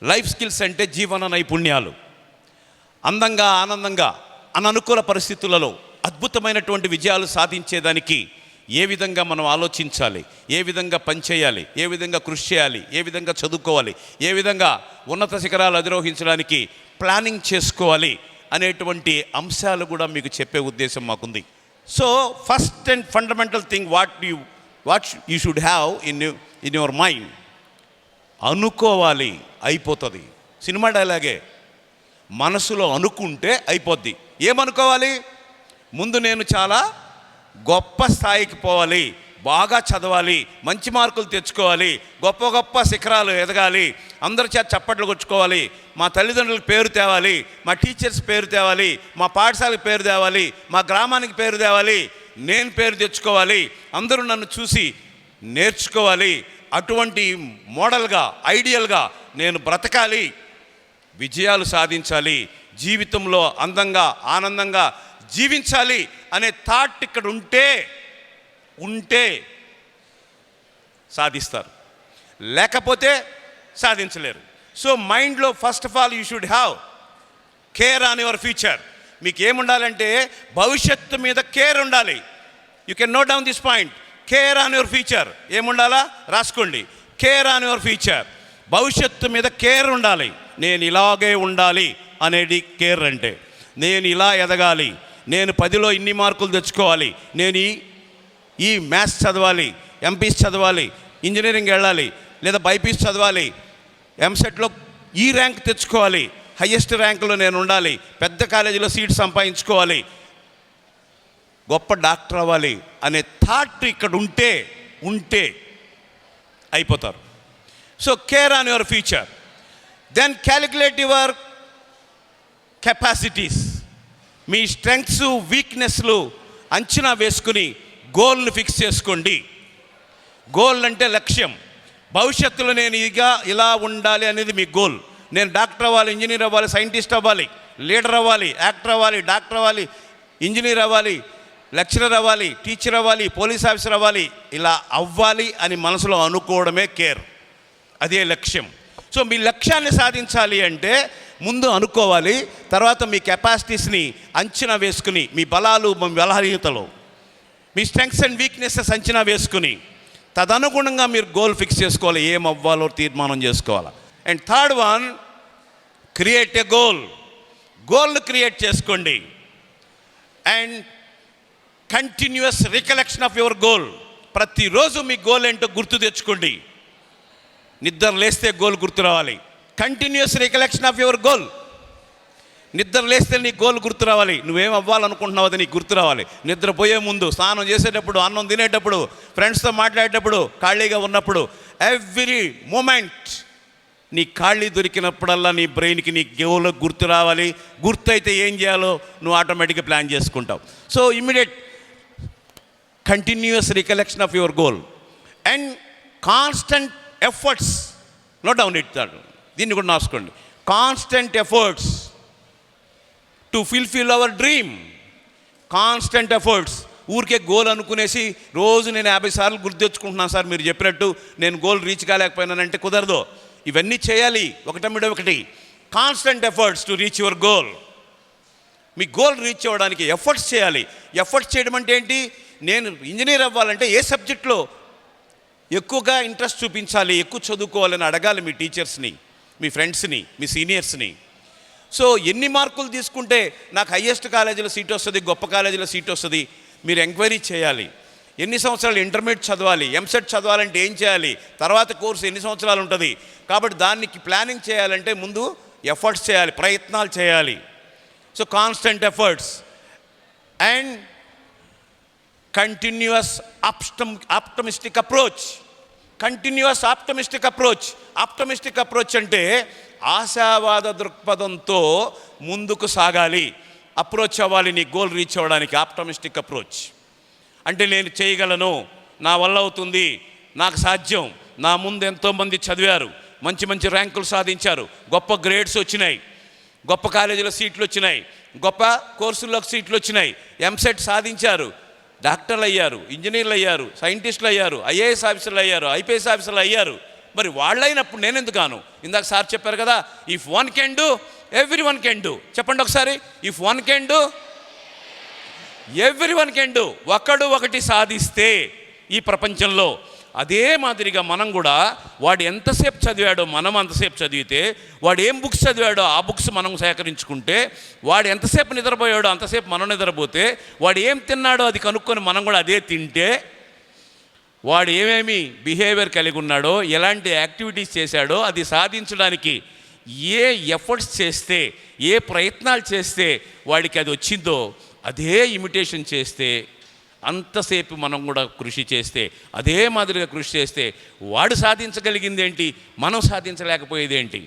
Life skills అంటే జీవన నైపుణ్యాలు. అందంగా, ఆనందంగా, అననుకూల పరిస్థితులలో అద్భుతమైనటువంటి విజయాలు సాధించేదానికి ఏ విధంగా మనం ఆలోచించాలి, ఏ విధంగా పనిచేయాలి, ఏ విధంగా కృషి చేయాలి, ఏ విధంగా చదువుకోవాలి, ఏ విధంగా ఉన్నత శిఖరాలు అధిరోహించడానికి ప్లానింగ్ చేసుకోవాలి అనేటువంటి అంశాలు కూడా మీకు చెప్పే ఉద్దేశం మాకుంది. So first and fundamental thing what you should have in your mind. అనుకోవాలి, అయిపోతుంది. సినిమా డైలాగే, మనసులో అనుకుంటే అయిపోద్ది. ఏమనుకోవాలి? ముందు నేను చాలా గొప్ప స్థాయికి పోవాలి, బాగా చదవాలి, మంచి మార్కులు తెచ్చుకోవాలి, గొప్ప గొప్ప శిఖరాలు ఎదగాలి, అందరి చేత చప్పట్లు కొట్టుకోవాలి, మా తల్లిదండ్రులకు పేరు తేవాలి, మా టీచర్స్ పేరు తేవాలి, మా పాఠశాలకు పేరు తేవాలి, మా గ్రామానికి పేరు తేవాలి, నేను పేరు తెచ్చుకోవాలి, అందరూ నన్ను చూసి నేర్చుకోవాలి, అటువంటి మోడల్గా, ఐడియల్గా నేను బ్రతకాలి, విజయాలు సాధించాలి, జీవితంలో అందంగా, ఆనందంగా జీవించాలి అనే థాట్ ఇక్కడ ఉంటే సాధిస్తారు, లేకపోతే సాధించలేరు. సో మైండ్లో first of all you should have care on your future. మీకు ఏముండాలంటే భవిష్యత్తు మీద కేర్ ఉండాలి. You can note down this point. Care on your future ఏముండాలా? రాసుకోండి. Care on your future. భవిష్యత్తు మీద కేర్ ఉండాలి. నేను ఇలాగే ఉండాలి అనేది కేర్ అంటే. నేను ఇలా ఎదగాలి, నేను 10లో ఇన్ని మార్కులు తెచ్చుకోవాలి, నేను ఈ మ్యాథ్స్ చదవాలి, ఎంపీస్ చదవాలి, ఇంజనీరింగ్ వెళ్ళాలి, లేదా బైపీస్ చదవాలి, ఎంసెట్లో ఈ ర్యాంక్ తెచ్చుకోవాలి, హయ్యెస్ట్ ర్యాంకులో నేను ఉండాలి, పెద్ద కాలేజీలో సీట్ సంపాదించుకోవాలి, గొప్ప డాక్టర్ అవ్వాలి అనే థాట్ ఇక్కడ ఉంటే అయిపోతారు. So care on your future. Then calculate your capacities. మీ స్ట్రెంగ్త్స్, వీక్నెస్లు అంచనా వేసుకుని గోల్ని ఫిక్స్ చేసుకోండి. గోల్ అంటే లక్ష్యం. భవిష్యత్తులో నేను ఇలా ఉండాలి అనేది మీ గోల్. నేను డాక్టర్ అవ్వాలి, ఇంజనీర్ అవ్వాలి, సైంటిస్ట్ అవ్వాలి, లీడర్ అవ్వాలి, యాక్టర్ అవ్వాలి, డాక్టర్ అవ్వాలి, ఇంజనీర్ అవ్వాలి, లెక్చరర్ అవ్వాలి, టీచర్ అవ్వాలి, పోలీస్ ఆఫీసర్ అవ్వాలి, ఇలా అవ్వాలి అని మనసులో అనుకోవడమే కేర్. అదే లక్ష్యం. సో మీ లక్ష్యాన్ని సాధించాలి అంటే ముందు అనుకోవాలి, తర్వాత మీ కెపాసిటీస్ని అంచనా వేసుకుని, మీ బలాలు, మీ బలహీనతలు, మీ స్ట్రెంగ్స్ అండ్ వీక్నెసెస్ అంచనా వేసుకుని తదనుగుణంగా మీరు గోల్ ఫిక్స్ చేసుకోవాలి, ఏం అవ్వాలో తీర్మానం చేసుకోవాలి. And third one, create a goal. గోల్ను క్రియేట్ చేసుకోండి. And continuous recollection of your goal. ప్రతిరోజు మీ గోల్ ఏంటో గుర్తు తెచ్చుకోండి. నిద్ర లేస్తే గోల్ గుర్తు రావాలి. Continuous recollection of your goal. నిద్ర లేస్తే నీ గోల్ గుర్తు రావాలి. నువ్వేం అవ్వాలనుకుంటున్నావు అది నీకు గుర్తు రావాలి. నిద్రపోయే ముందు, స్నానం చేసేటప్పుడు, అన్నం తినేటప్పుడు, ఫ్రెండ్స్తో మాట్లాడేటప్పుడు, ఖాళీగా ఉన్నప్పుడు, ఎవ్రీ మూమెంట్ నీ ఖాళీ దొరికినప్పుడల్లా నీ బ్రెయిన్కి నీ గోల్ గుర్తు రావాలి. గుర్తయితే ఏం చేయాలో నువ్వు ఆటోమేటిక్గా ప్లాన్ చేసుకుంటావు. So immediate continuous recollection of your goal and constant efforts. Note down it. దీన్ని కూడా రాసుకోండి. Constant efforts to fulfil our dream. Constant efforts. ఊరికే గోల్ అనుకునేసి రోజు నేను 50 సార్లు గుర్తు తెచ్చుకుంటున్నాను సార్ మీరు చెప్పినట్టు, నేను గోల్ రీచ్ కాలేకపోయినానంటే కుదరదు. ఇవన్నీ చేయాలి ఒకటమిడ ఒకటి. Constant efforts to reach your goal. Me goal reach అవ్వడానికి ఎఫర్ట్స్ చేయాలి. ఎఫర్ట్స్ చేయడం అంటే ఏంటి? నేను ఇంజనీర్ అవ్వాలంటే ఏ సబ్జెక్ట్లో ఎక్కువగా ఇంట్రెస్ట్ చూపించాలి, ఎక్కువ చదువుకోవాలని అడగాలి మీ టీచర్స్ని, మీ ఫ్రెండ్స్ని, మీ సీనియర్స్ని. సో ఎన్ని మార్కులు తీసుకుంటే నాకు హయ్యెస్ట్ కాలేజీలో సీట్ వస్తుంది, గొప్ప కాలేజీలో సీట్ వస్తుంది, మీరు ఎంక్వైరీ చేయాలి. ఎన్ని సంవత్సరాలు ఇంటర్మీడియట్ చదవాలి, ఎంసెట్ చదవాలంటే ఏం చేయాలి, తర్వాత కోర్సు ఎన్ని సంవత్సరాలు ఉంటుంది. కాబట్టి దానికి ప్లానింగ్ చేయాలంటే ముందు ఎఫర్ట్స్ చేయాలి, ప్రయత్నాలు చేయాలి. So constant efforts and continuous optimistic approach. Continuous optimistic approach. Optimistic approach అంటే ఆశావాద దృక్పథంతో ముందుకు సాగాలి, అప్రోచ్ అవ్వాలి నీ గోల్ రీచ్ అవ్వడానికి. ఆప్టమిస్టిక్ అప్రోచ్ అంటే నేను చేయగలను, నా వల్ల అవుతుంది, నాకు సాధ్యం, నా ముందు ఎంతోమంది చదివారు, మంచి మంచి ర్యాంకులు సాధించారు, గొప్ప గ్రేడ్స్ వచ్చినాయి, గొప్ప కాలేజీలో సీట్లు వచ్చినాయి, గొప్ప కోర్సుల్లోకి సీట్లు వచ్చినాయి, ఎంసెట్ సాధించారు, డాక్టర్లు అయ్యారు, ఇంజనీర్లు అయ్యారు, సైంటిస్టులు అయ్యారు, ఐఏఎస్ ఆఫీసర్లు అయ్యారు, ఐపీఎస్ ఆఫీసర్లు అయ్యారు. మరి వాళ్ళైనప్పుడు నేను ఎందుకు గాను? ఇందాక సార్ చెప్పారు కదా, if one can do every one can do. చెప్పండి ఒకసారి, if one can do every one can do. ఒకడు ఒకటి సాధిస్తే ఈ ప్రపంచంలో, అదే మాదిరిగా మనం కూడా వాడు ఎంతసేపు చదివాడో మనం అంతసేపు చదివితే, వాడు ఏం బుక్స్ చదివాడో ఆ బుక్స్ మనం సేకరించుకుంటే, వాడు ఎంతసేపు నిద్రపోయాడో అంతసేపు మనం నిద్రపోతే, వాడు ఏం తిన్నాడో అది కనుక్కొని మనం కూడా అదే తింటే, వాడు ఏమేమి బిహేవియర్ కలిగి ఉన్నాడో, ఎలాంటి యాక్టివిటీస్ చేశాడో అది సాధించడానికి ఏ ఎఫర్ట్స్ చేస్తే, ఏ ప్రయత్నాలు చేస్తే వాడికి అది వచ్చిందో అదే ఇమిటేషన్ చేస్తే, అంతసేపు మనం కూడా కృషి చేస్తే, అదే మాదిరిగా కృషి చేస్తే వాడు సాధించగలిగింది ఏంటి, మనం సాధించలేకపోయేది ఏంటి?